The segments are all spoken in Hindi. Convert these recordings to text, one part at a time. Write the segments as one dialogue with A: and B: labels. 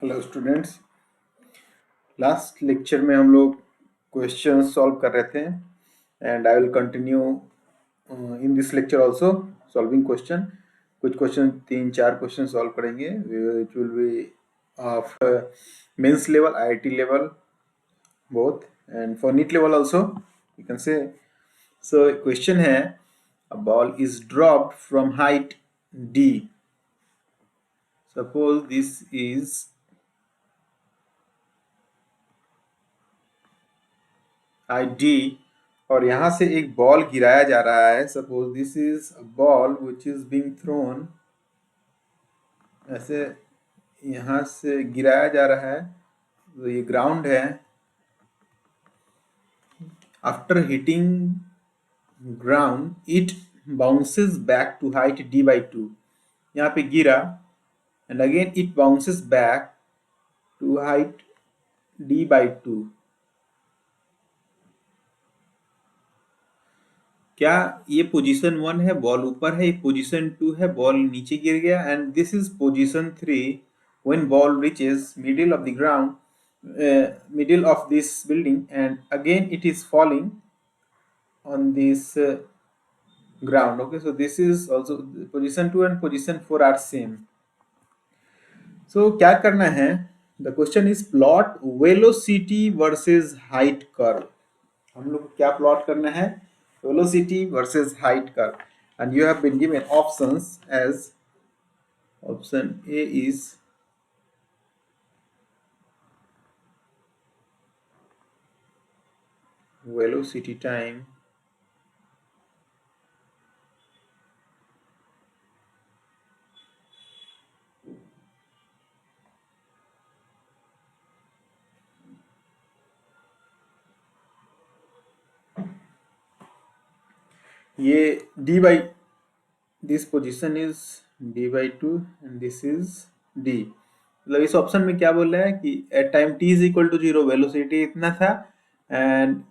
A: Hello students. लास्ट लेक्चर में हम लोग क्वेश्चन सॉल्व कर रहे थे and I will continue in this lecture also solving question. कुछ क्वेश्चन 3-4 क्वेश्चन सॉल्व करेंगे which will be of mains level, IIT level both and for NEET level also you can say. So question है, a ball is dropped from height d. Suppose this is ID और यहाँ से एक बॉल गिराया जा रहा है। Suppose this is a ball which is being thrown, ऐसे यहाँ से गिराया जा रहा है, तो ये ग्राउंड है। After hitting ground it bounces back to height d/2। यहाँ पे गिरा and again it bounces back to height d/2। क्या ये पोजीशन 1 है, बॉल ऊपर है, पोजीशन 2 है, बॉल नीचे गिर गया, and this is position 3 when ball reaches middle of the ground, middle of this building and again it is falling on this ground. Okay, so this is also position 2 and position 4 are same. So क्या करना है? The question is plot velocity versus height curve. हम लोग को क्या प्लॉट करना है? Velocity versus height curve, and you have been given options as option A is velocity time ये d by this position is d/2 and this is d। मतलब इस ऑप्शन में क्या बोल रहा है कि at time t is equal to 0 velocity इतना था एंड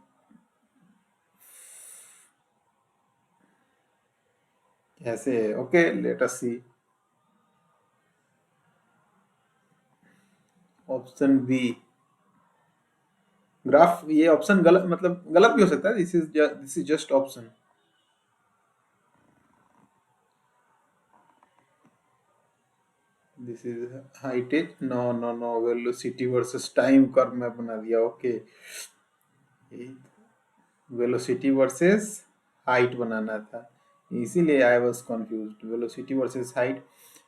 A: ऐसे। Okay, let us see option B. Graph, ये ऑप्शन गलत, मतलब गलत भी हो सकता है। This is just option. This is height is no velocity versus time curve में बना दिया। ओके, वेलोसिटी वर्सेस हाइट बनाना था, इसीलिए I was confused. Velocity versus height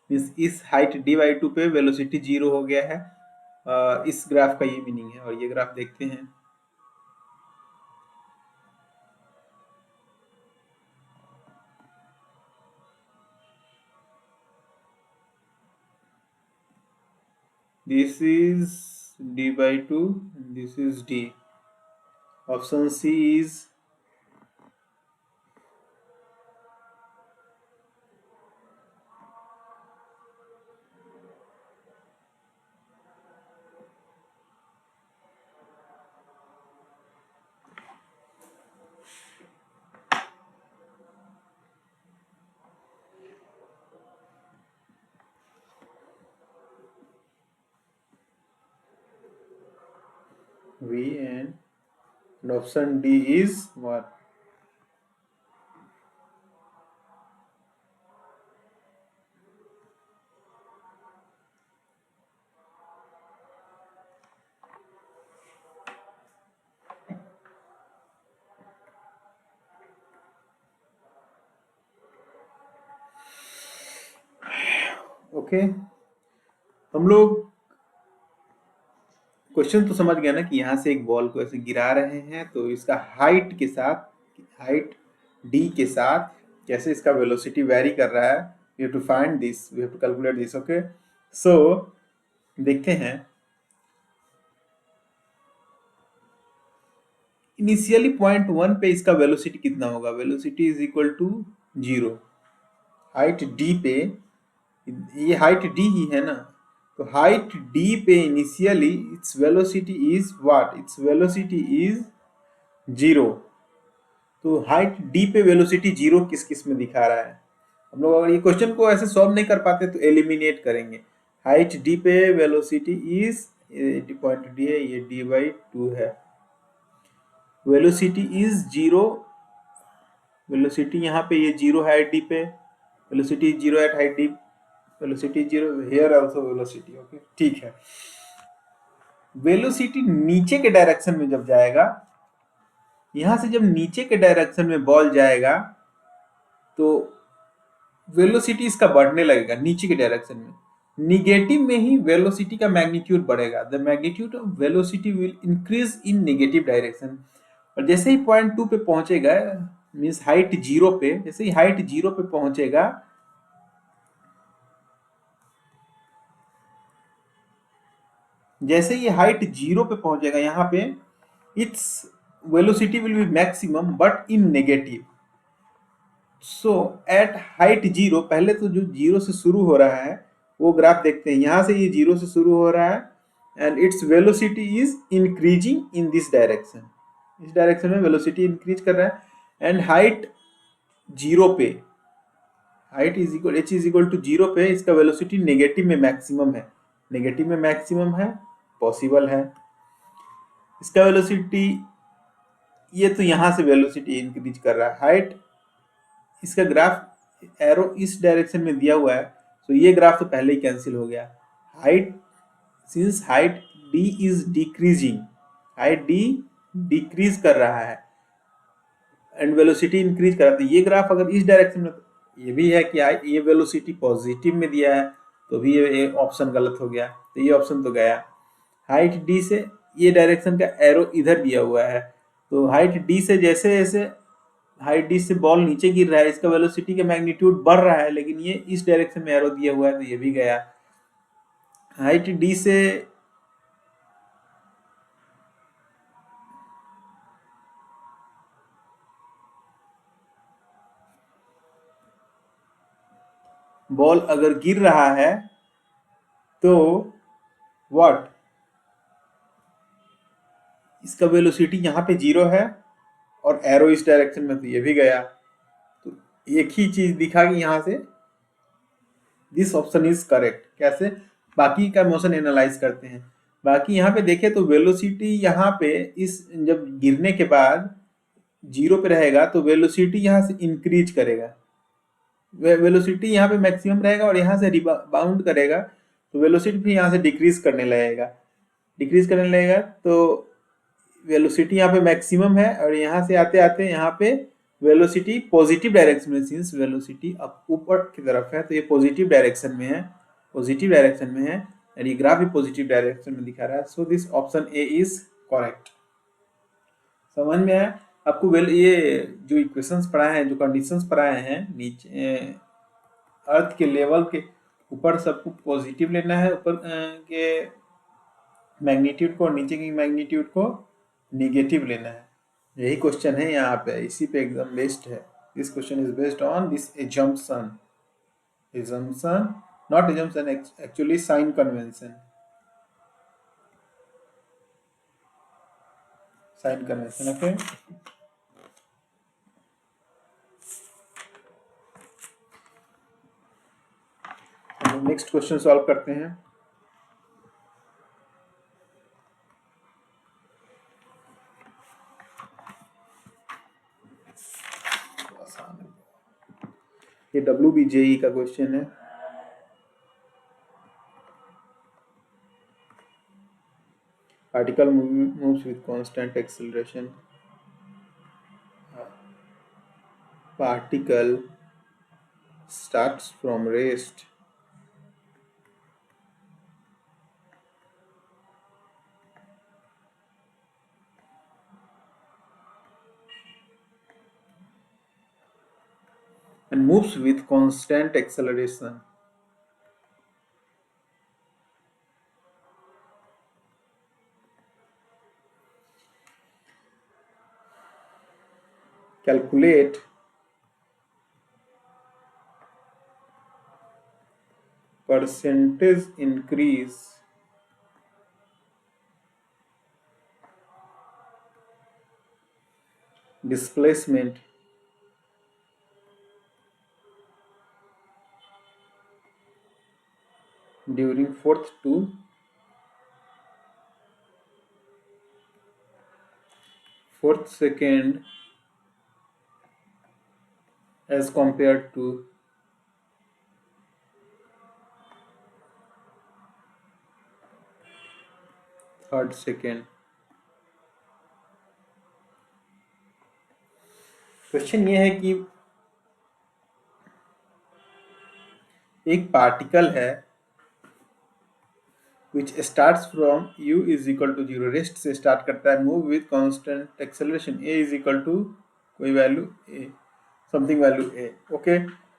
A: means इस हाइट d/2 पे वेलोसिटी 0 हो गया है। इस ग्राफ का ये मीनिंग है। और ये ग्राफ देखते हैं। This is d/2 and this is d. Option C is V and option D is what? Okay, हम लोग क्वेश्चन तो समझ गया ना कि यहाँ से एक बॉल को ऐसे गिरा रहे हैं, तो इसका हाइट के साथ, हाइट d के साथ कैसे इसका वेलोसिटी वेरी कर रहा है। We have to find this, we have to calculate this. Okay, so देखते हैं। इनिशियली पॉइंट 1 पे इसका वेलोसिटी कितना होगा? Velocity is equal to 0। Height d पे, ये हाइट d ही है ना, तो हाइट d पे initially its velocity is what? Its velocity is 0। तो हाइट d पे वेलोसिटी 0 किस किस में दिखा रहा है? हम लोग अगर ये क्वेश्चन को ऐसे सॉल्व नहीं कर पाते तो एलिमिनेट करेंगे। हाइट डी पे वेलोसिटी इज पॉइंट डी है, ये d/2 है। वेलोसिटी इज जीरो, वेलोसिटी यहाँ पे ये जीरो हाइट डी पे, velocity zero at height D, velocity zero here also velocity. Okay ठीक है। वेलोसिटी नीचे के डायरेक्शन में जब जाएगा, यहां से जब नीचे के डायरेक्शन में बॉल जाएगा तो वेलोसिटी इसका बढ़ने लगेगा नीचे के डायरेक्शन में। निगेटिव में ही वेलोसिटी का मैग्नीट्यूड बढ़ेगा। The magnitude of velocity will increase in negative direction. और जैसे ही पॉइंट 2 पे पहुंचेगा, मीन्स हाइट जीरो पे, जैसे ही हाइट जीरो पे पहुंचेगा, जैसे ये हाइट जीरो पे पहुंचेगा यहाँ पे, its velocity will be maximum but in negative. So at height zero, पहले तो जो जीरो से शुरू हो रहा है वो ग्राफ देखते हैं। यहां से ये जीरो से शुरू हो रहा है and its velocity is increasing in this direction. इस डायरेक्शन में वेलोसिटी इंक्रीज कर रहा है एंड हाइट जीरो पे, height is equal H is equal to zero पे इसका वेलोसिटी नेगेटिव में मैक्सिमम है। नेगेटिव में मैक्सिमम है, पॉसिबल है। इसका वेलोसिटी, ये तो यहां से वेलोसिटी इंक्रीज कर रहा है। हाइट, इसका ग्राफ एरो इस डायरेक्शन में दिया हुआ है, तो ये ग्राफ तो पहले ही कैंसिल हो गया। Height, since height D is decreasing, height D decrease कर रहा है एंड वेलोसिटी इंक्रीज कर रहा है, तो ये ग्राफ अगर इस डायरेक्शन में, ये भी है कि ये वेलोसिटी पॉजिटिव में दिया है, तो भी ये ऑप्शन गलत हो गया, तो ये ऑप्शन तो गया। हाइट डी से, ये डायरेक्शन का एरो इधर दिया हुआ है, तो हाइट डी से जैसे जैसे हाइट डी से बॉल नीचे गिर रहा है, इसका वेलोसिटी का मैग्नीट्यूड बढ़ रहा है, लेकिन ये इस डायरेक्शन में एरो दिया हुआ है, तो ये भी गया। हाइट डी से बॉल अगर गिर रहा है तो व्हाट, इसका वेलोसिटी यहाँ पे जीरो है और एरो इस डायरेक्शन में, तो ये भी गया। तो एक ही चीज दिखा कि यहाँ से दिस ऑप्शन इज करेक्ट। कैसे, बाकी का मोशन एनालाइज करते हैं। बाकी यहाँ पे देखें तो वेलोसिटी यहाँ पे इस जब गिरने के बाद जीरो पे रहेगा तो वेलोसिटी यहाँ से इंक्रीज करेगा, वेलोसिटी यहाँ पे मैक्सिमम रहेगा और यहाँ से रिबाउंड करेगा, तो वेलोसिटी भी यहाँ से डिक्रीज करने लगेगा। डिक्रीज करने लगेगा तो वेलोसिटी यहाँ पे मैक्सिमम है और यहाँ से आते आते यहाँ पे वेलोसिटी पॉजिटिव डायरेक्शन में, सिंस वेलोसिटी अब ऊपर की तरफ है तो ये पॉजिटिव डायरेक्शन में है, पॉजिटिव डायरेक्शन में है और ये ग्राफ भी पॉजिटिव डायरेक्शन में दिखा रहा है। सो this option A is correct. समझ में आया आपको? वेल, ये जो इक्वेशंस पढ़ाए हैं, जो कंडीशंस पढ़ाए हैं, नीचे अर्थ के लेवल के ऊपर सबको पॉजिटिव लेना है, ऊपर के मैग्नीट्यूड को और नीचे की मैग्नीट्यूड को निगेटिव लेना है। यही क्वेश्चन है यहाँ पे, इसी पे एकदम बेस्ड है। This question is based on this assumption, assumption not assumption, actually sign convention, sign convention. Okay, next question solve करते हैं। ये WBJE का क्वेश्चन है। Particle moves with constant acceleration. Particle starts from rest and moves with constant acceleration. Calculate percentage increase displacement during fourth second as compared to third second. Question ये है कि एक पार्टिकल है which starts from u is equal to 0, rest से स्टार्ट करता है, move with constant acceleration a is equal to कोई value a, something value a, okay.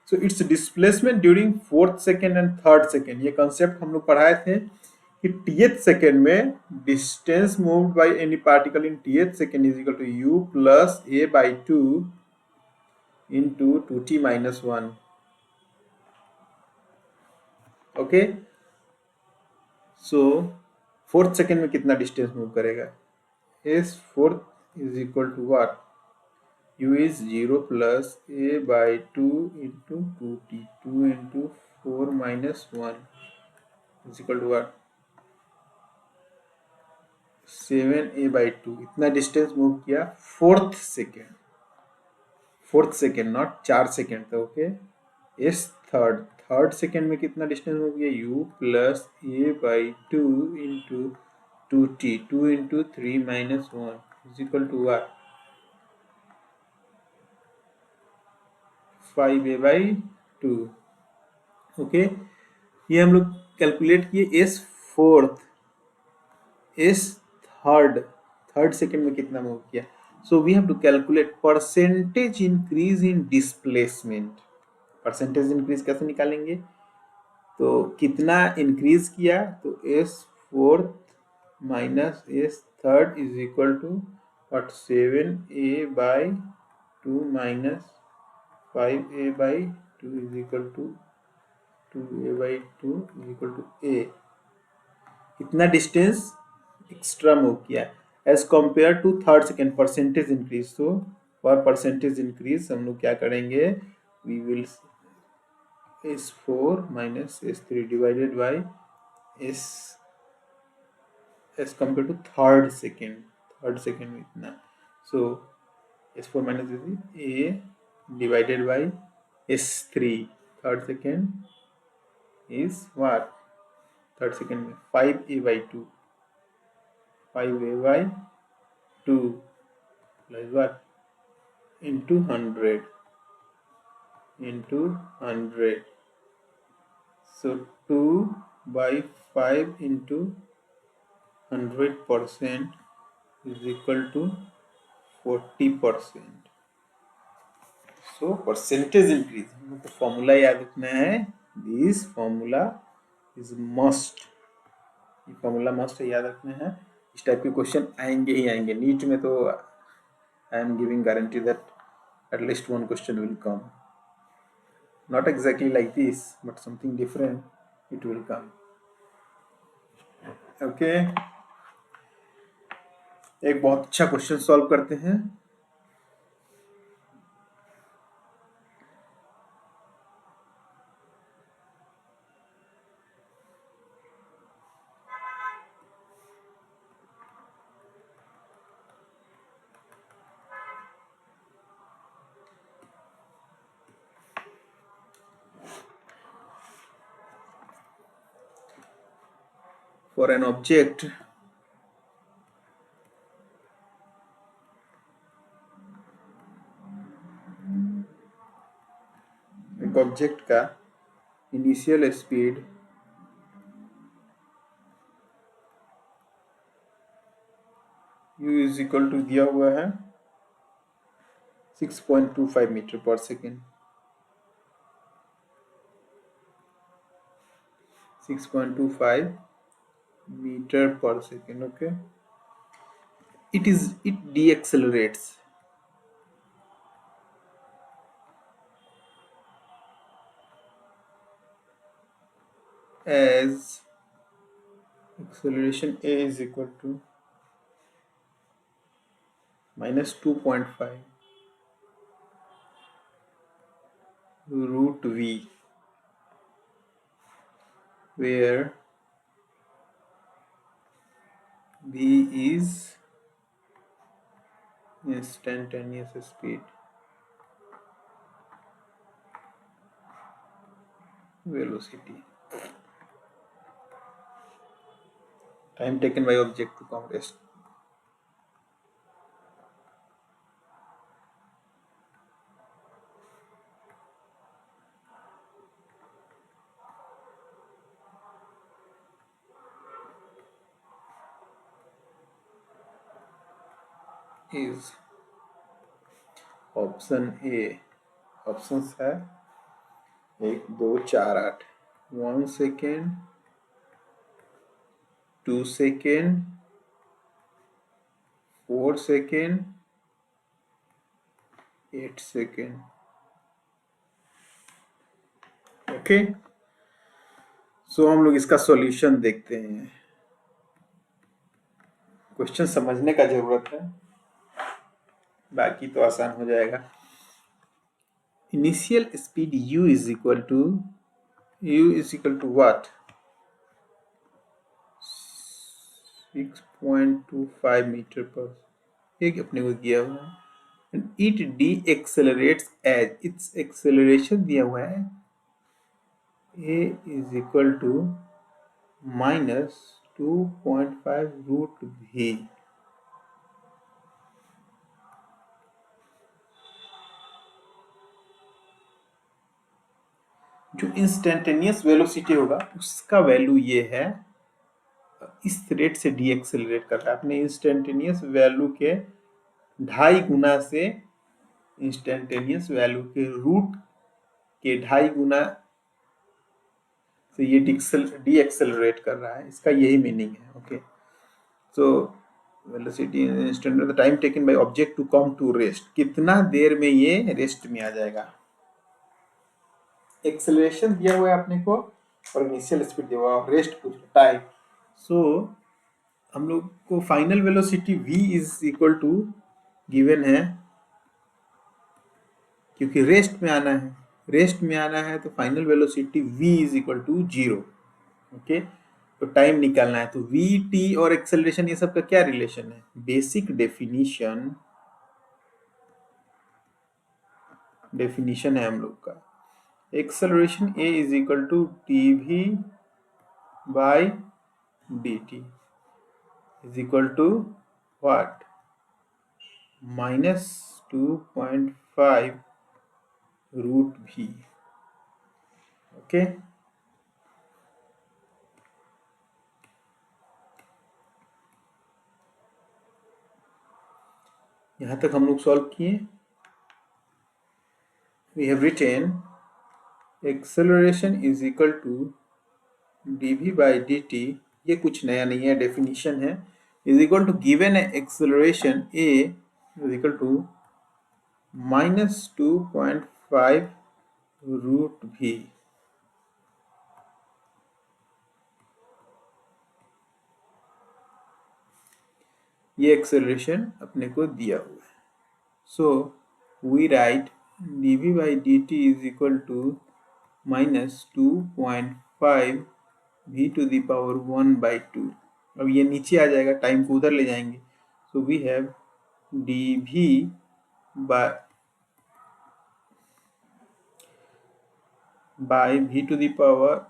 A: So its displacement during fourth second and third second. ये कॉन्सेप्ट हम लोग पढ़ाए थे कि टीएथ सेकेंड में distance moved by any particle in tth second is equal to u plus a by 2 into 2t minus 1. Okay. So fourth second में कितना डिस्टेंस मूव करेगा? S fourth is equal to what? u is 0 plus a by 2 into 2t, 2 into 4 minus 1 is equal to what? 7a by 2. इतना डिस्टेंस मूव किया fourth second. Fourth second, not 4 second था. ओके. एस थर्ड सेकेंड में कितना डिस्टेंस हो गया? u plus a by 2 into 2t, 2 into 3 minus 1 is equal to what? 5a by 2. Okay. ये हम लोग कैलकुलेट किए S fourth, S third second में कितना मूव किया. So we have to calculate percentage increase in displacement. Percentage increase कैसे निकालेंगे? तो कितना इंक्रीज किया? तो S fourth minus S third is equal to what? 7a by 2 minus 5a by 2 is equal to 2a by 2 is equal to a. इतना डिस्टेंस एक्स्ट्रा मूव किया as compare to third second. Percentage increase. तो फॉर परसेंटेज इंक्रीज हम लोग क्या करेंगे? We will S4 minus S3 divided by S as compared to third second. Third second में इतना. So S4 minus S3 A divided by S3. Third second is what? Third second में 5A by 2. 5A by 2 plus what? Into 100. Into 100. So 2 by 5 into 100% is equal to 40%. So percentage increase. तो फॉर्मूला याद रखना है. This formula is must. ये फॉर्मूला मस्ट है, याद रखना है. इस टाइप के क्वेश्चन आएंगे ही आएंगे. नीट में तो I am giving guarantee that at least one question will come. Not exactly like this, but something different, it will come. Okay. एक बहुत अच्छा क्वेश्चन सॉल्व करते हैं. For an object एक ऑब्जेक्ट का initial speed u is equal to दिया हुआ है 6.25 metre per second. 6.25 meter per second. Okay. It deaccelerates as acceleration a is equal to minus 2.5 root v where v is instantaneous speed, velocity, time taken by object to come rest. Is option A. Options है 1 2 4 8. 1 second, 2 second, 4 second, 8 second. Okay, so हम लोग इसका सॉल्यूशन देखते हैं. क्वेश्चन समझने का जरूरत है, बाकी तो आसान हो जाएगा. Initial speed u is equal to what? 6.25 metre per, एक अपने को दिया हुआ है. It decelerates as, its acceleration दिया हुआ है a is equal to -2.5 root v. जो इंस्टेंटेनियस वेलोसिटी होगा उसका वैल्यू ये है, इस रेट से डी एक्सेलरेट कर रहा है. अपने इंस्टेंटेनियस वैल्यू के 2.5 गुना से, इंस्टेंटेनियस वैल्यू के रूट के 2.5 गुना से ये डी एक्सेलरेट कर रहा है. इसका यही मीनिंग है. Okay, so velocity instant the time taken by object to come to rest, कितना देर में ये रेस्ट में आ जाएगा. एक्सेलरेशन दिया हुआ है अपने को और इनिशियल स्पीड दिया हुआ है, रेस्ट पूछ टाइम. सो हम लोग को final velocity v is equal to given है, क्योंकि रेस्ट में आना है. रेस्ट में आना है तो final velocity v is equal to 0. Okay, तो टाइम निकालना है. तो v, t और एक्सेलरेशन ये सब का क्या रिलेशन है? बेसिक डेफिनेशन है हम लोग का. Acceleration a is equal to dv by dt is equal to what? -2.5 root v. Okay, यहां तक हम लोग सॉल्व किए. We have written acceleration is equal to dv by dt. ये कुछ नया नहीं है, डेफिनेशन है. Is equal to given acceleration a is equal to -2.5 root v. ये एक्सेलरेशन अपने को दिया हुआ है. So we write dv by dt is equal to -2.5 v to the power 1/2. अब ये नीचे आ जाएगा, टाइम को उधर ले जाएंगे. So we have dv by v to the power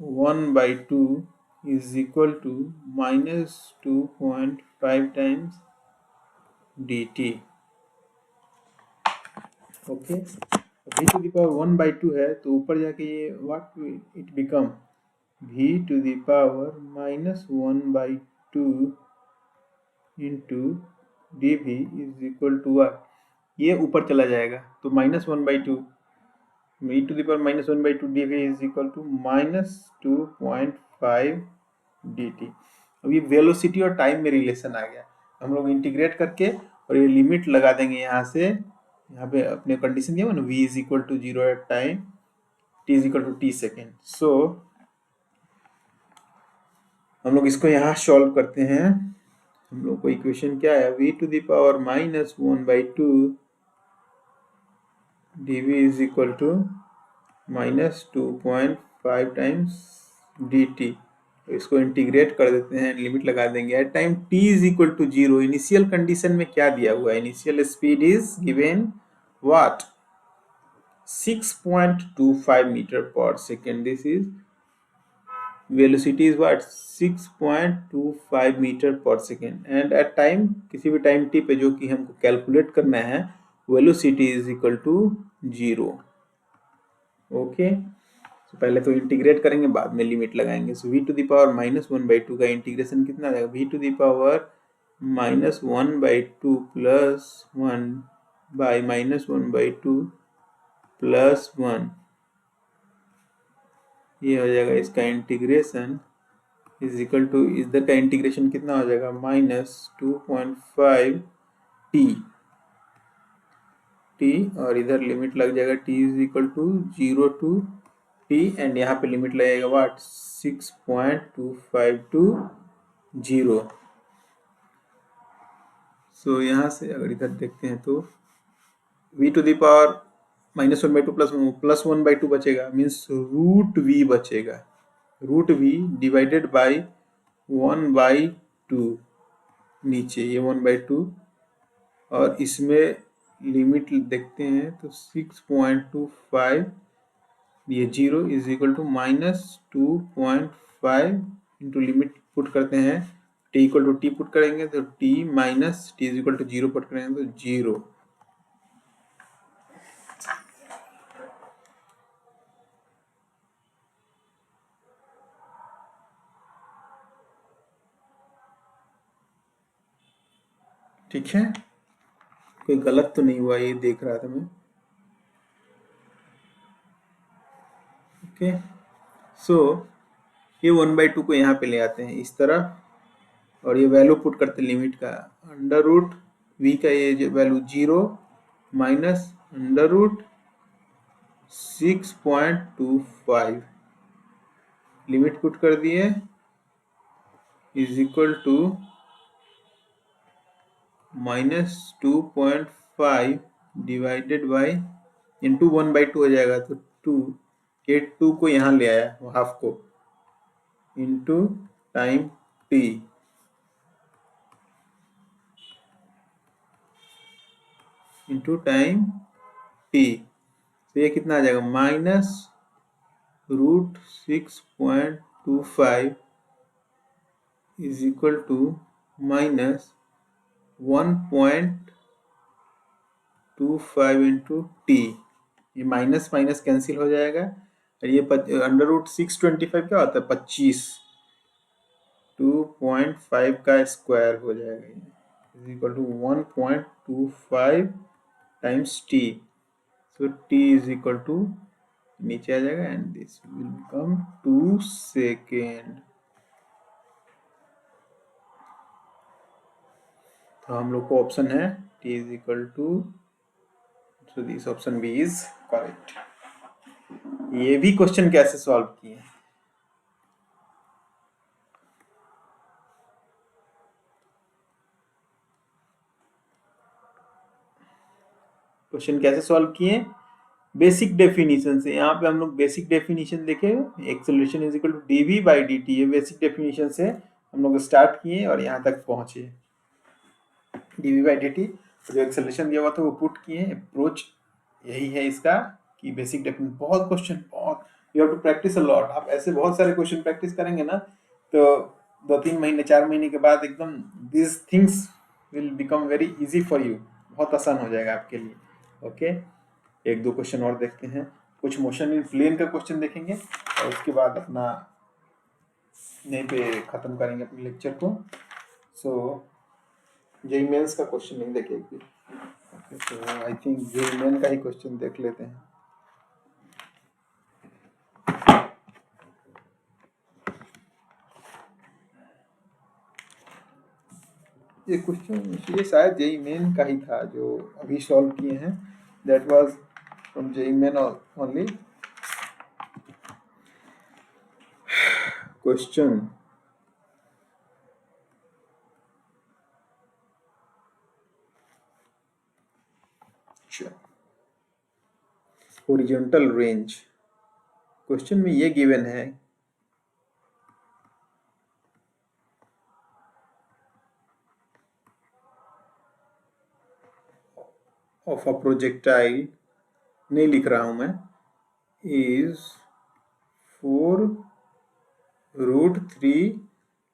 A: 1/2 is equal to -2.5 times dt. Okay, v to the power 1/2 है तो ऊपर जाके ये what it become v to the power -1/2 into dv is equal to what? ये ऊपर चला जाएगा तो -1/2, v to the power -1/2 dv is equal to -2.5 dt. अब ये वेलोसिटी और टाइम में रिलेशन आ गया. हम लोग इंटीग्रेट करके और ये लिमिट लगा देंगे यहाँ से. यहाँ पे अपने कंडीशन दिया हुआ ना, v is equal to 0 at time, t is equal to t second. So हम लोग इसको यहाँ सॉल्व करते हैं. हम लोग को इक्वेशन क्या है? v to the power -1/2 dv is equal to -2.5 5 times dt। इसको इंटीग्रेट कर देते हैं, लिमिट लगा देंगे। At time t is equal to 0, initial condition में क्या दिया हुआ है? Initial speed is given what? 6.25 metre per second. This is velocity is what? 6.25 metre per second. And at time, किसी भी टाइम t पे जो कि हमको कैलकुलेट करना है, velocity is equal to 0। Okay, तो पहले तो इंटीग्रेट करेंगे, बाद में लिमिट लगाएंगे। So v to the power -1/2 का इंटीग्रेशन कितना आ जाएगा? v to the power -1/2 plus 1 by -1/2 plus 1, ये हो जाएगा इसका इंटीग्रेशन इज इक्वल टू, इधर का इंटीग्रेशन कितना हो जाएगा? -2.5 t, और इधर लिमिट लग जाएगा t is equal to 0 to t, and यहाँ पे लिमिट लगेगा व्हाट? 6.25 टू 0। सो यहाँ से अगर इधर देखते हैं तो v to the power -1/2 plus 1/2 बचेगा, मीन्स रूट v बचेगा। रूट v डिवाइडेड बाई 1/2, नीचे ये 1/2, और इसमें लिमिट देखते हैं तो 6.25, ये 0 is equal to -2.5 into limit put करते हैं, t equal to t put करेंगे तो t minus t is equal to 0 put करेंगे तो 0। ठीक है, कोई गलत तो नहीं हुआ, ये देख रहा था मैं। ओके, सो ये 1/2 को यहाँ पे ले आते हैं इस तरह, और ये वैल्यू पुट करते हैं लिमिट का, अंडर रूट v का ये जो value 0 minus under root 6.25, limit put कर दिए, is equal to -2.5 divided by into 1/2 हो जाएगा तो 2, ये 2 को यहाँ ले आया हाफ को, into time t, into time t। तो ये कितना आ जाएगा? -√6.25 is equal to -1.25 into T. ये माइनस माइनस कैंसिल हो जाएगा, और ये √625 क्या होता है? 25, 2.5 का स्क्वायर हो जाएगा, is equal to 1.25 times T. सो t इज इक्वल टू, नीचे आ जाएगा, and this will become 2 second. तो हम लोग को ऑप्शन है t is equal to, so this option B is correct. ये भी क्वेश्चन कैसे सॉल्व किए? क्वेश्चन कैसे सॉल्व किए? बेसिक डेफिनेशन से। यहाँ पे हम लोग बेसिक डेफिनेशन देखे, acceleration is equal to dv by dt, ये बेसिक डेफिनेशन से हम लोग स्टार्ट किए और यहाँ तक पहुंचे। dv बाई dt जो एक्सेलरेशन दिया हुआ था वो पुट किए। अप्रोच यही है इसका कि बेसिक डेफिनेशन, बहुत क्वेश्चन, बहुत, you have to practise a lot. आप ऐसे बहुत सारे क्वेश्चन प्रैक्टिस करेंगे ना, तो 2-3 महीने 4 महीने के बाद एकदम this things will become very easy for you, बहुत आसान हो जाएगा आपके लिए। ओके, एक दो क्वेश्चन और देखते हैं, कुछ मोशन इन प्लेन का क्वेश्चन देखेंगे और उसके बाद अपना यहीं पे खत्म करेंगे अपने लेक्चर को। सो जेईई मेंस का क्वेश्चन नहीं देखेंगे, तो आई थिंक जेईई मेन का ही क्वेश्चन देख लेते हैं। ये क्वेश्चन ये शायद जेईई मेन का ही था जो अभी सॉल्व किए हैं, that was from JEE main only. Question horizontal range, question में ये गिवन है ऑफ अ प्रोजेक्टाइल, नहीं लिख रहा हूं मैं, is 4√3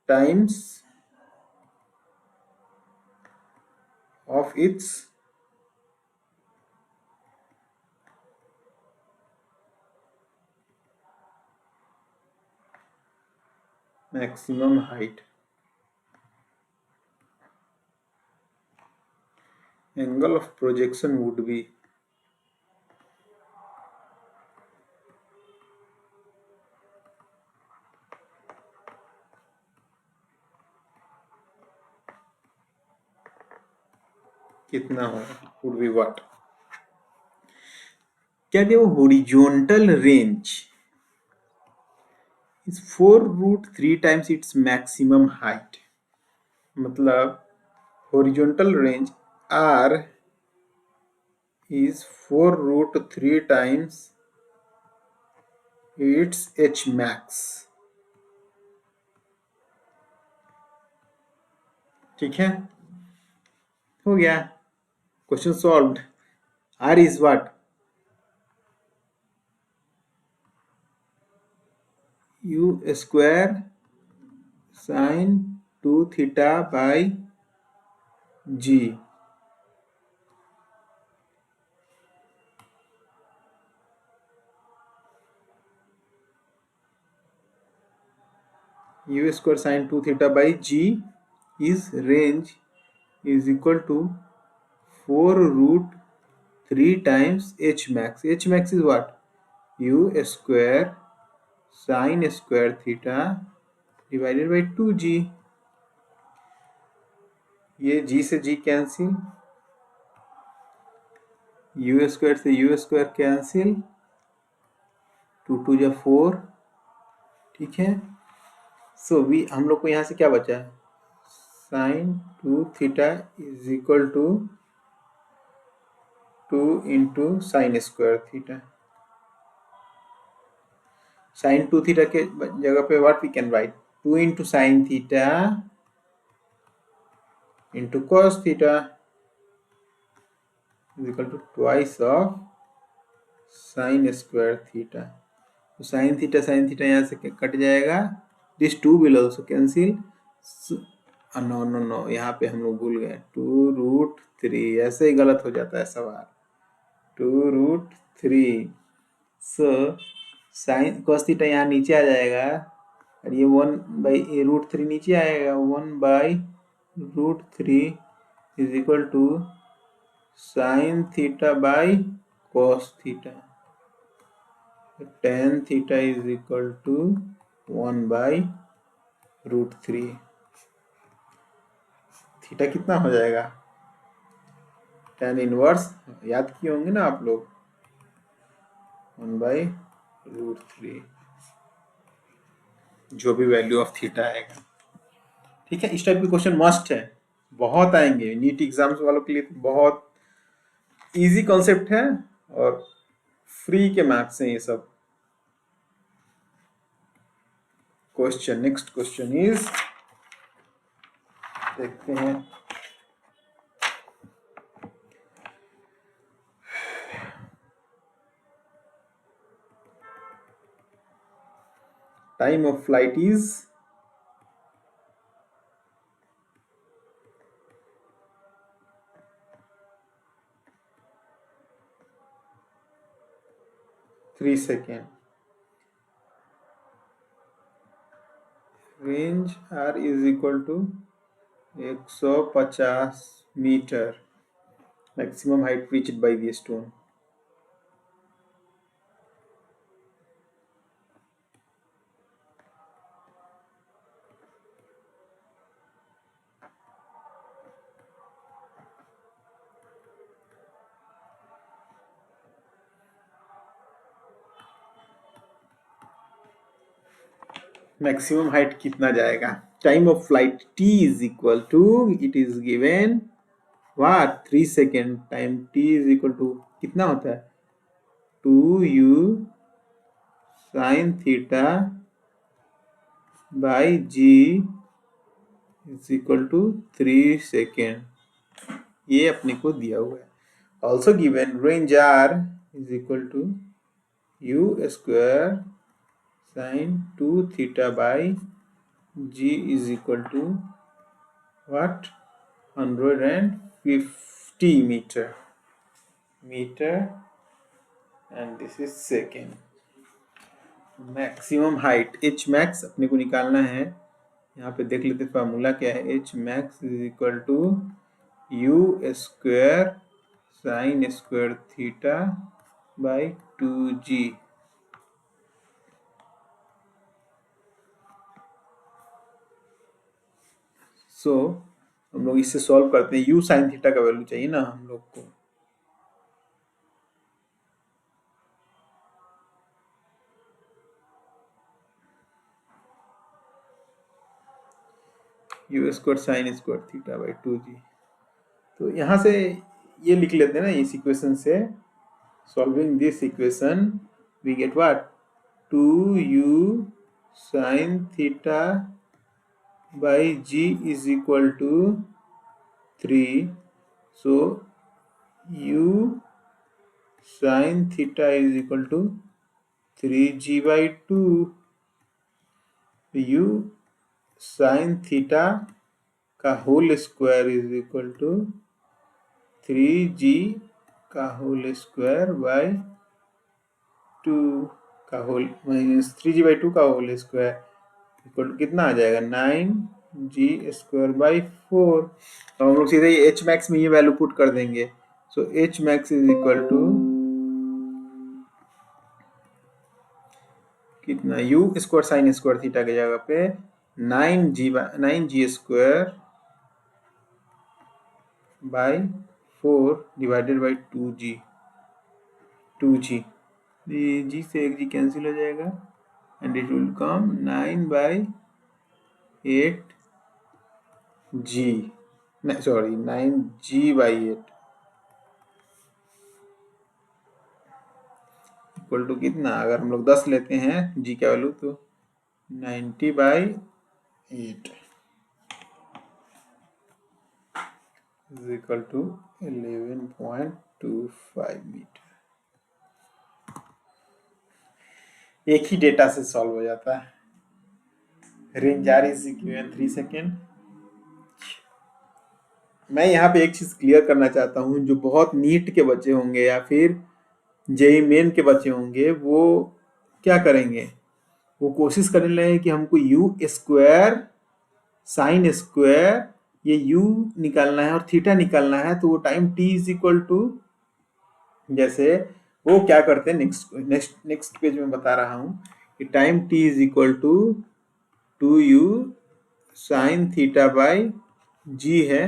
A: times of its maximum height. Angle of projection would be कितना होगा, would be what? क्या वो horizontal range is 4√3 times its maximum height, मतलब horizontal range R is 4√3 times its H max. ठीक है, हो गया, question solved. R is what? U square sin 2 theta by G. U square sin 2 theta by G is range is equal to 4√3 times H max. H max is what? U square sin square theta divided by 2G. ये G से G कैंसिल, U स्क्वायर से U स्क्वायर कैंसिल, 2 2 जा 4. ठीक है, सो वी हम लोग को यहाँ से क्या बचा है, sine 2 theta is equal to 2 into sine square theta. Sine 2 theta के जगह पे what we can write, 2 into sine theta into cos theta is equal to twice of sine square theta. तो साइन थीटा यहाँ से कट जाएगा, this 2 will also cancel. No no no, यहाँ पे हम लोग भूल गए, 2√3, ऐसे ही गलत हो जाता है सवाल, 2√3. सो साइन कॉस थीटा यहाँ नीचे आ जाएगा और ये 1/√3 नीचे आएगा, 1/√3 इज इक्वल टू sine theta by cos theta. tan theta is equal to 1/√3. Theta कितना हो जाएगा, tan इनवर्स याद किए होंगे ना आप लोग, 1/√3 जो भी वैल्यू ऑफ थीटा आएगा. ठीक है, इस टाइप के क्वेश्चन मस्ट है, बहुत आएंगे नीट एग्जाम्स वालों के लिए, तो बहुत इजी कॉन्सेप्ट है और फ्री के मार्क्स हैं ये सब. क्वेश्चन, नेक्स्ट क्वेश्चन इज, देखते हैं, time of flight is 3 seconds. Range R is equal to 150 meter. Maximum height reached by the stone. Maximum height कितना जाएगा, time of flight t is equal to, it is given what, 3 second. Time t is equal to कितना होता है, 2u sine theta by g is equal to 3 second, ये अपने को दिया हुआ है। Also given range R is equal to u square sine 2 theta by g is equal to what 150 meter and this is second. Maximum height H max अपने को निकालना है। यहाँ पे देख लेते फार्मूला क्या है। H max is equal to u square sine square theta by 2g। So हम लोग इससे सॉल्व करते हैं। यू साइन थीटा का वैल्यू चाहिए ना हम लोग को। U square sine square theta by 2g। तो यहाँ से ये लिख लेते हैं ना इस इक्वेशन से। Solving this equation we get what 2u sine theta by g is equal to 3। So u sine theta is equal to 3g by 2। u sine theta का whole square is equal to 3g का होल स्क्वायर बाई 2 का होल माइनस 3g बाई 2 का होल स्क्वायर इक्वल टू कितना आ जाएगा 9g स्क्वायर बाई 4। तो हम लोग सीधे एच मैक्स में ये वैल्यू पुट कर देंगे। So H max is equal to कितना you square sine square theta की जगह पे 9g square by 4 divided by 2g। जी से एक जी कैंसिल हो जाएगा and it will come 9 by 8 जी, नहीं sorry 9g by 8 equal to कितना, अगर हम लोग 10 लेते हैं g का वैल्यू तो 90 by 8 is equal to 11.25 metre. एक ही डेटा से सॉल्व हो जाता है। Range R is given 3 second. मैं यहाँ पे एक चीज क्लियर करना चाहता हूँ, जो बहुत नीट के बच्चे होंगे या फिर जेई मेन के बच्चे होंगे वो क्या करेंगे, वो कोशिश करने लगे कि हमको यू स्क्वायर साइन स्क्वायर ये यू निकालना है और थीटा निकालना है। तो वो time t is equal to, जैसे वो क्या करते हैं नेक्स्ट पेज में बता रहा हूँ कि time t is equal to 2u sine theta by g है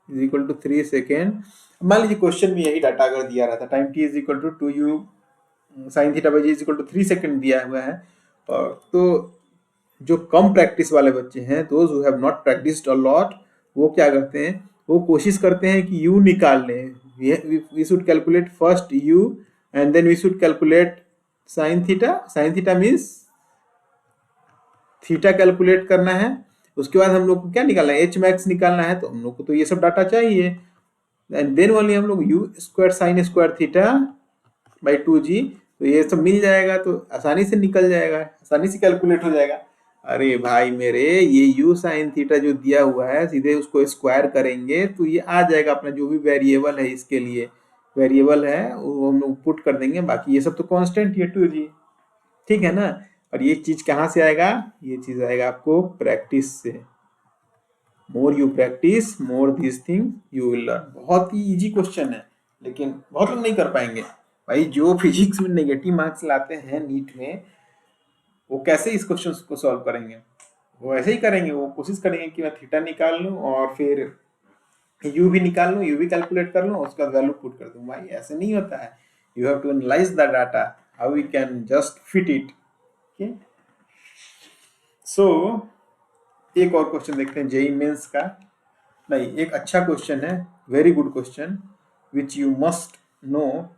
A: इज इक्वल टू 3 सेकेंड। मान लीजिए क्वेश्चन में यही डाटा अगर दिया रहा था time t is equal to 2u sine theta by g is equal to 3 second दिया हुआ है। और तो जो कम प्रैक्टिस वाले बच्चे हैं, those who have not practised a lot, वो क्या करते हैं, वो कोशिश करते हैं कि u निकाल लें। We should calculate first u and then we should calculate sine theta. Sine theta means theta calculate करना है। उसके बाद हम लोग को क्या निकालना है, एच मैक्स निकालना है। तो हम लोग को तो ये सब डाटा चाहिए एंड देन ओनली हम लोग you square sine square theta by 2g, तो ये सब मिल जाएगा तो आसानी से निकल जाएगा, आसानी से कैलकुलेट हो जाएगा। अरे भाई मेरे, ये यू साइन थीटा जो दिया हुआ है सीधे उसको स्क्वायर करेंगे तो ये आ जाएगा अपना जो भी वेरिएबल है, इसके लिए वेरिएबल है वो हम लोग पुट कर देंगे। बाकी ये सब तो कांस्टेंट है 2g, ठीक है ना। और ये चीज कहाँ से आएगा, ये चीज आएगा आपको प्रैक्टिस से। More you practice more this thing you will learn. बहुत ही इजी क्वेश्चन है लेकिन बहुत लोग नहीं कर पाएंगे। भाई जो फिजिक्स में नेगेटिव मार्क्स लाते हैं नीट में, वो कैसे इस क्वेश्चन को सॉल्व करेंगे, वो ऐसे ही करेंगे। वो कोशिश करेंगे कि मैं थीटा निकाल लूं और फिर यू भी निकाल लूं, यू भी कैलकुलेट कर लूं, उसका वैल्यू पुट कर दूं। भाई ऐसे नहीं होता है। You have to analyse the data, how we can just fit it. Okay, so एक और क्वेश्चन देखते हैं जेई मेंस का। नहीं, एक अच्छा क्वेश्चन है, very good question which you must know.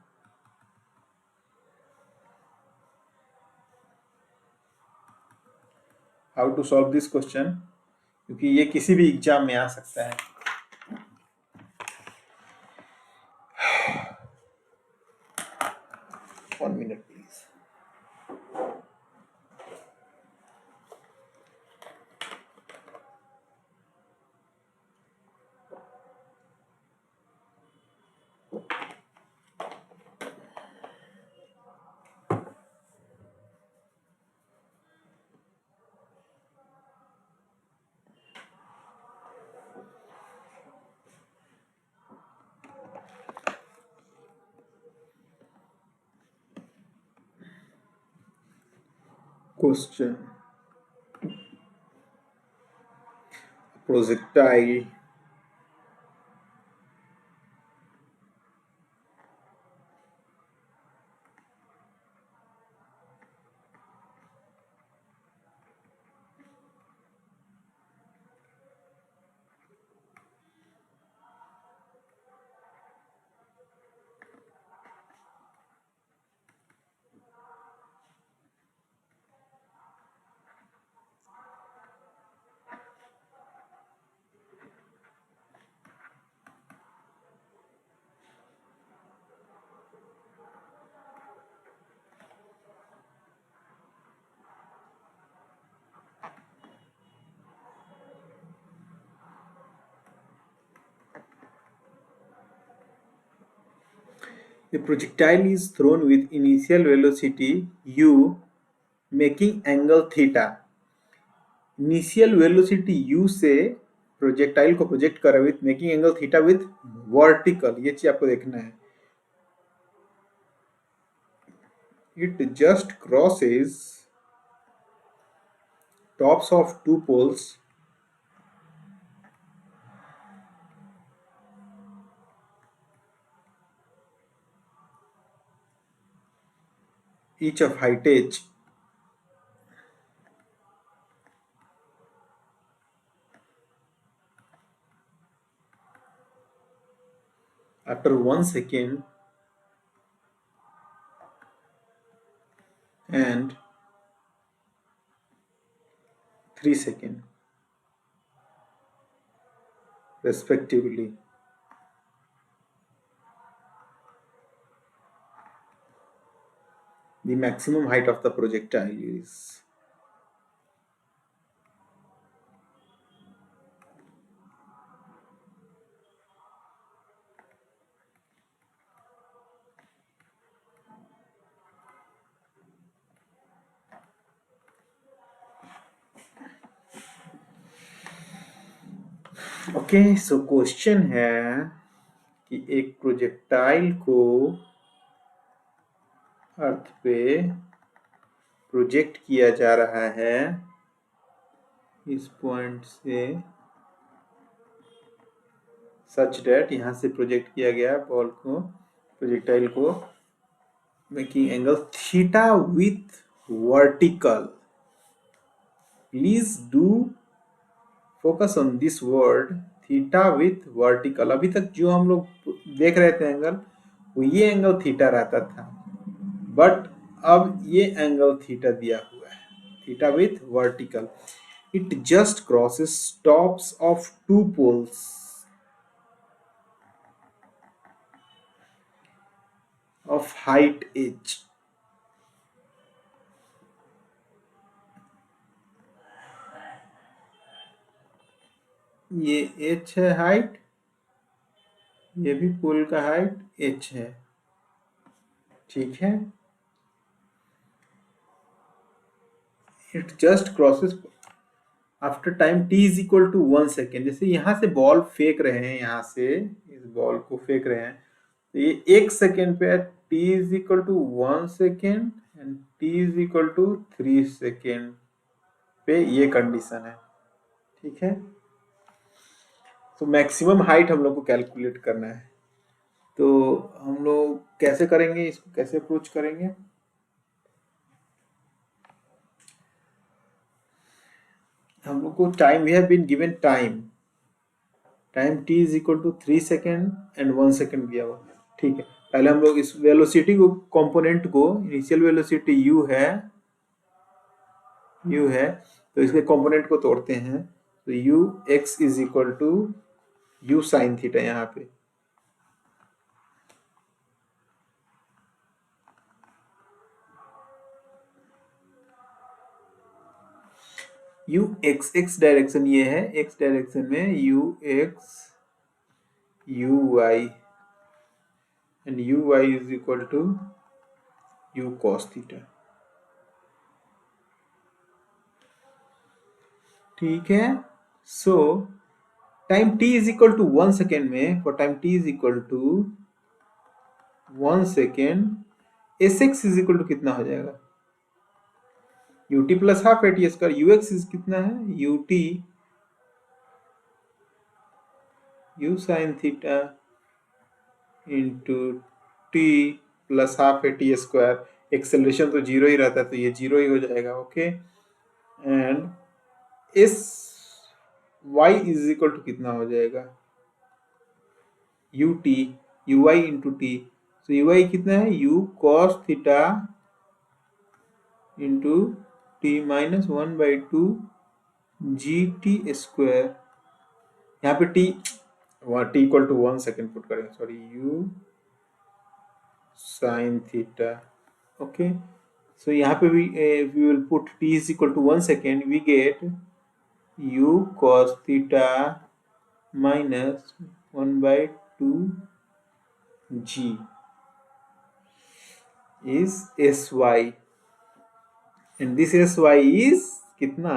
A: How to solve this question, क्योंकि ये किसी भी एग्जाम में आ सकता है. 1 minute please. Question. Projectile A projectile is thrown with initial velocity u making angle theta. Initial velocity u से प्रोजेक्टाइल को प्रोजेक्ट कर with making angle theta with vertical. ये चीज आपको देखना है. It just crosses tops of two poles each of height h after 1 second and 3 seconds respectively. The maximum height of the projectile is okay. So question है कि एक प्रोजेक्टाइल को अर्थ पे प्रोजेक्ट किया जा रहा है इस पॉइंट से सच डेट यहां से प्रोजेक्ट किया गया बॉल को प्रोजेक्टाइल को making angle theta with vertical. Please do focus on this word theta with vertical. अभी तक जो हम लोग देख रहे थे एंगल वो ये एंगल थीटा रहता था, बट अब ये एंगल थीटा दिया हुआ है theta with vertical. It just crosses tops of two poles of height h. ये h है हाइट, ये भी पोल का हाइट h है. ठीक है. It just crosses after time t is equal to 1 second. जैसे यहां से बॉल फेंक रहे हैं, यहां से इस बॉल को फेंक रहे हैं तो ये 1 सेकेंड पे t is equal to 1 second and t is equal to 3 second पे ये कंडीशन है. ठीक है. तो मैक्सिमम हाइट हम लोग को कैलकुलेट करना है. तो हम लोग कैसे करेंगे, इसको कैसे अप्रोच करेंगे? हम लोग को time we have been given time t is equal to 3 second and 1 second दिया हुआ. ठीक है. पहले हम लोग इस वेलोसिटी को कंपोनेंट को इनिशियल वेलोसिटी u है तो इसके कंपोनेंट को तोड़ते हैं, तो u x is equal to u sine theta यहाँ पे, यू एक्स एक्स डायरेक्शन ये है, एक्स डायरेक्शन में u x u y and u y is equal to u cos theta. ठीक है, so time t is equal to 1 second में, for time t is equal to 1 second s x is equal to कितना हो जाएगा, u t plus half a t square, you x is कितना है, u t u sine theta into t plus half a t square, acceleration तो जीरो ही रहता है तो ये जीरो ही हो जाएगा। Okay, and s y is equal to कितना हो जाएगा, u t u y into t, तो यू वाई कितना है, u cos theta into t minus 1/2 g t square, यहाँ पे t t equal to 1 second put करेंगे, sorry, you sine theta. Okay, so यहाँ पे भी we will put t is equal to 1 second, we get u cos theta minus 1/2 g is sy and this sy is कितना,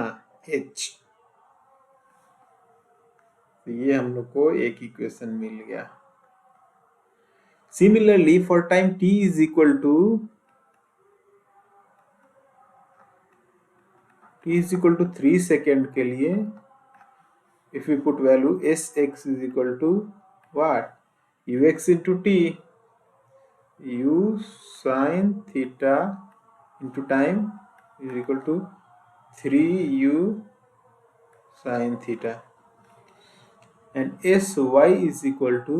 A: h। तो ये हम लोग को एक इक्वेशन मिल गया। Similarly for time t is equal to t is equal to 3 second के लिए, if we put value sx is equal to what, ux into t, u sin theta into time is equal to 3u sin theta and sy is equal to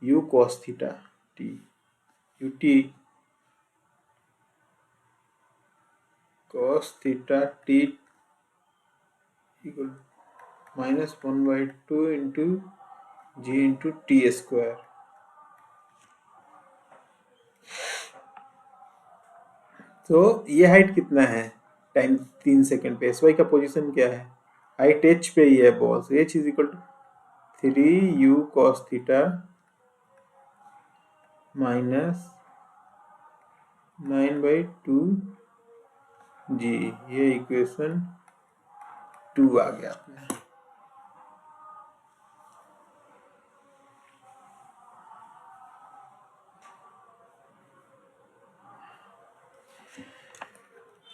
A: u cos theta t, ut cos theta t equal minus 1/2 into g into t square। तो ये हाइट कितना है टाइम 3 सेकेंड पे, एस वाई का पोजीशन क्या है, हाइट एच पे ही है ball, so h is equal to 3u cos theta minus 9/2 g, ये इक्वेशन 2 आ गया अपने।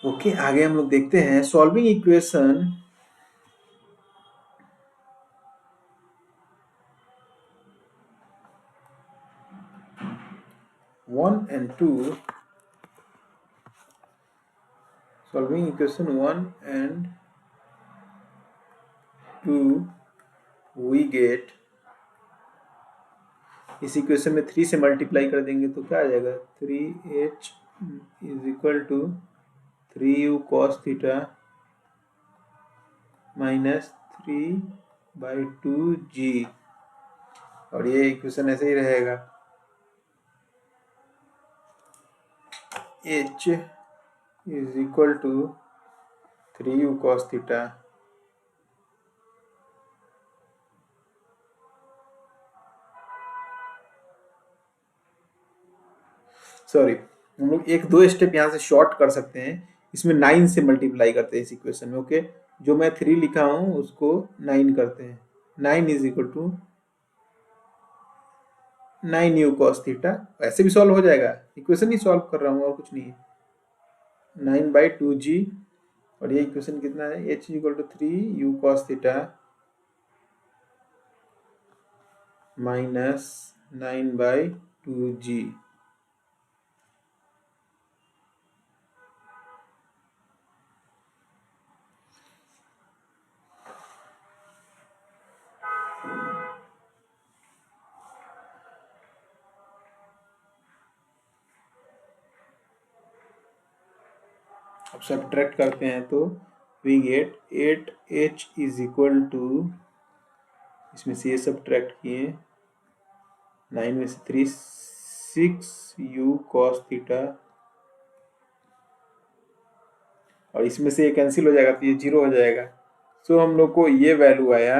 A: ओके, आगे हम लोग देखते हैं solving equation 1 and 2, solving equation 1 and 2 we get, इस इक्वेशन में 3 से मल्टीप्लाई कर देंगे तो क्या आ जाएगा, 3h is equal to 3u cos theta minus 3/2g, और ये इक्वेशन ऐसे ही रहेगा, h is equal to 3u cos theta sorry, हम लोग एक दो स्टेप यहाँ से शॉर्ट कर सकते हैं, इसमें 9 से मल्टीप्लाई करते हैं इस इक्वेशन में। ओके, जो मैं 3 लिखा हूं उसको 9 करते हैं, 9 is equal to 9u cos theta, ऐसे भी सॉल्व हो जाएगा, इक्वेशन ही सॉल्व कर रहा हूँ और कुछ नहीं है, 9/2g, और ये इक्वेशन कितना है, h is equal to 3u cos theta minus 9/2g। अब सब्ट्रैक्ट करते हैं तो we get 8h is equal to, इसमें से ये सब्ट्रैक्ट किए 9 में से 3 6u cos थीटा, और इसमें से ये कैंसिल हो जाएगा तो ये 0 हो जाएगा। सो हम लोग को ये वैल्यू आया,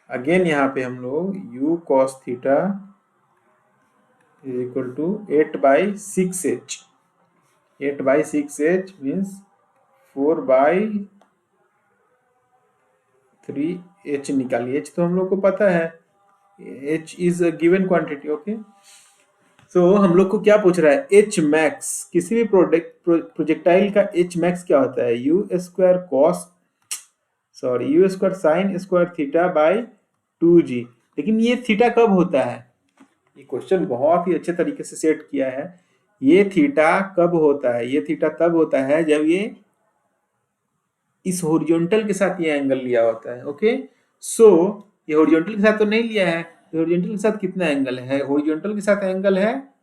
A: अगेन यहाँ पे हम लोग u cos theta is equal to 8/6h, 8/6h means 4/3h निकालिए। h तो हम लोग को पता है, h is a given quantity. Okay, so हम लोग को क्या पूछ रहा है, h मैक्स, किसी भी प्रोजेक्टाइल का h मैक्स क्या होता है, u square cos, sorry u square sine square theta by 2g। लेकिन ये थीटा कब होता है, ये क्वेश्चन बहुत ही अच्छे तरीके से सेट किया है। ये थीटा कब होता है, ये थीटा तब होता है जब ये इस हॉरिजॉन्टल के साथ ये एंगल लिया होता है। ओके, सो ये हॉरिजॉन्टल के साथ तो नहीं लिया है, हॉरिजॉन्टल के साथ कितना एंगल है, हॉरिजॉन्टल के साथ एंगल है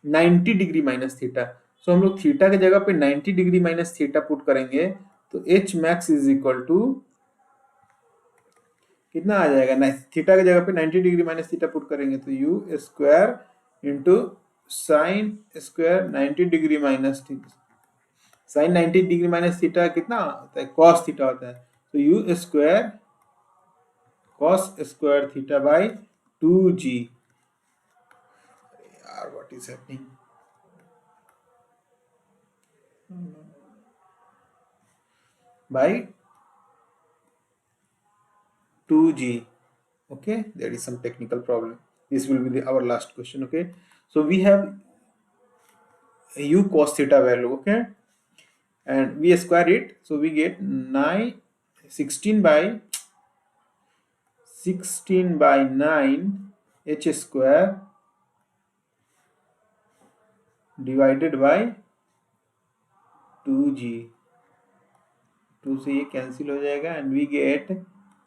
A: 90 डिग्री माइनस थीटा। सो हम लोग थीटा की जगह पे 90 डिग्री माइनस थीटा पुट करेंगे तो h max is equal to कितना आ जाएगा, थीटा की जगह पे 90 डिग्री माइनस थीटा पुट करेंगे तो u square into sine square 90 degree minus theta, sine 90 degree minus theta कितना होता है, कॉस थीटा होता है। तो u square cos square theta by 2g। यार what is happening, by 2g। okay, there is some technical problem, this will be our last question। okay, so we have u cos theta value, okay, and we square it, so we get 16/9 h square divided by 2g, 2 से ये कैंसिल हो जाएगा and we get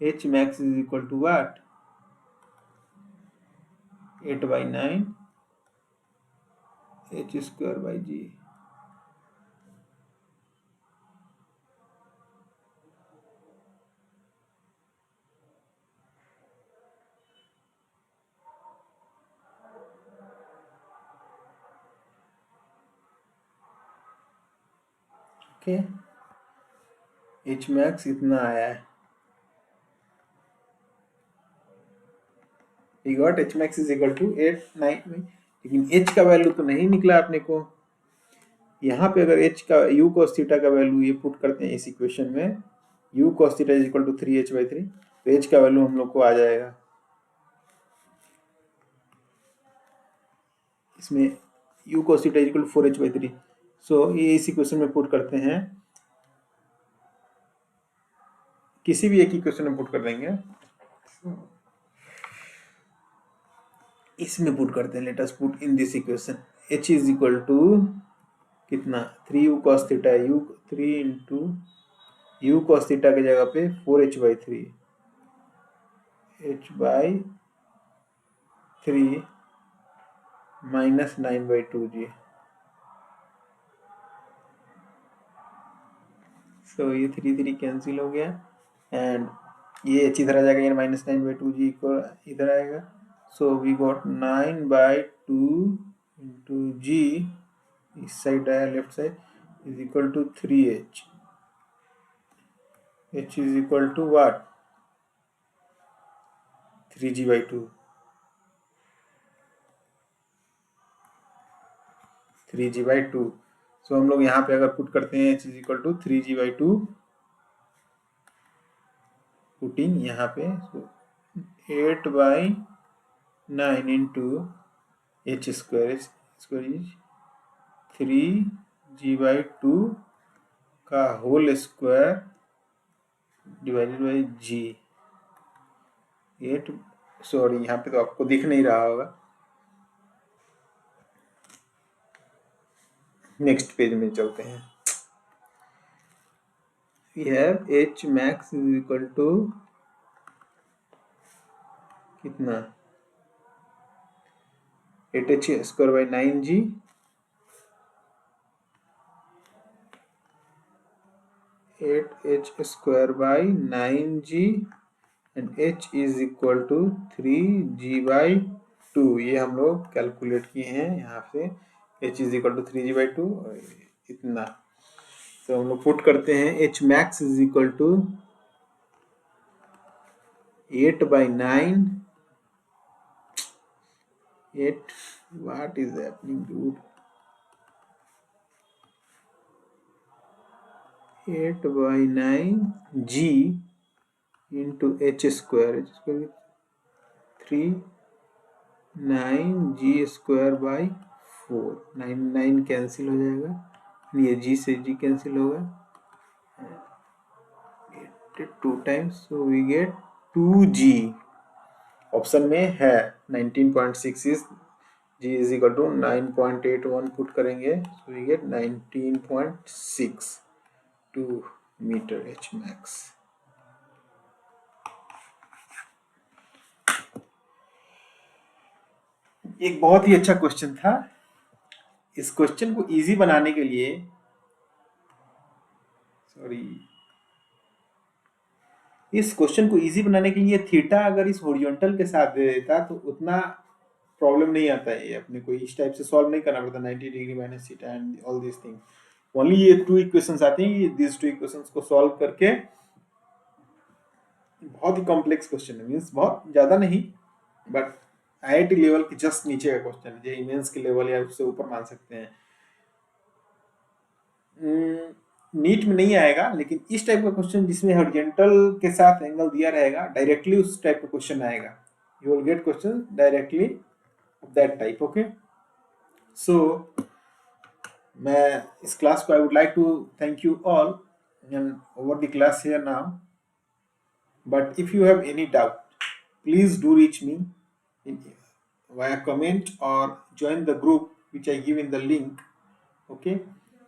A: h max is equal to what, 8/9 h square by g। Okay, h max इतना आया है, we got h max is equal to 8/9 में, लेकिन h का वैल्यू तो नहीं निकला अपने को। यहाँ पे अगर h का u cos थीटा का वैल्यू ये पुट करते हैं इस इक्वेशन में, u cos theta is equal to 3h/3, तो h का वैल्यू हम लोग को आ जाएगा, इसमें u cos theta is equal to 4h/3। So ये इस इक्वेशन में पुट करते हैं, किसी भी एक इक्वेशन में पुट कर देंगे, इसमें पुट करते हैं, let us put in this equation, h is equal to कितना 3u cos theta, u 3 into u cos theta की जगह पे 4h/3, h/3 माइनस 9/2g। सो ये 3 कैंसिल हो गया एंड ये h इधर आ जाएगा, ये माइनस 9/2g इधर आएगा। So we got 9/2 into g, इस साइड आया left side, is equal to 3h, h is equal to what 3g/2, 3g/2। So हम लोग यहाँ पे अगर पुट करते हैं h is equal to 3g/2, putting यहाँ पे, so 8/9 into h square is 3g/2 का whole square divided by g। 8, sorry यहाँ पे तो आपको दिख नहीं रहा होगा, नेक्स्ट पेज में चलते हैं। we have h max is equal to कितना 8h square by 9g 8h square by 9g and h is equal to 3g by 2। ये हम लोग कैलकुलेट किए हैं यहाँ से, h is equal to 3g by 2 इतना। तो हम लोग पुट करते हैं h max is equal to 8 by 9 8 what is happening dude, 8 by 9 g into h square 3 9 g square by 4, 9 9 cancel हो जाएगा, ये g से g कैंसिल होगा, 2 times, so we get 2g। Option में है 19.6 is g is equal to 9.81 put करेंगे, so we get 19.62 metre h max। एक बहुत ही अच्छा क्वेश्चन था। इस क्वेश्चन को इजी बनाने के लिए इस क्वेश्चन को इजी बनाने के लिए थीटा अगर इस हॉरिजॉन्टल के साथ दे देता तो उतना प्रॉब्लम नहीं आता है, अपने को इस टाइप से सॉल्व नहीं करना पड़ता 90 degree minus theta and all this thing. Only ये 2 इक्वेशंस आती हैं, दिस 2 इक्वेशंस को सॉल्व करके बहुत ही कॉम्प्लेक्स क्वेश्चन है, मींस बहुत ज्यादा नहीं बट आईआईटी लेवल के जस्ट नीचे का क्वेश्चन है, जेईई मेंस के लेवल या उससे ऊपर मान सकते हैं। नीट में नहीं आएगा, लेकिन इस टाइप का क्वेश्चन जिसमें हॉरिजॉन्टल के साथ एंगल दिया रहेगा डायरेक्टली उस टाइप का क्वेश्चन आएगा, you will get question directly of that type. Okay, so मैं इस क्लास को I would like to thank you all and over the class here now, but if you have any doubt please do reach me in via comment or join the group which I give in the link। okay,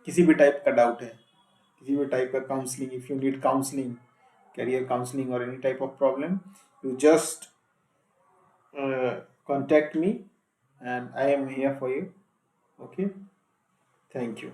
A: किसी भी टाइप का डाउट है, किसी भी टाइप का counselling, if you need counselling, career counseling or any type of problem, you just contact me and I am here for you। okay, thank you।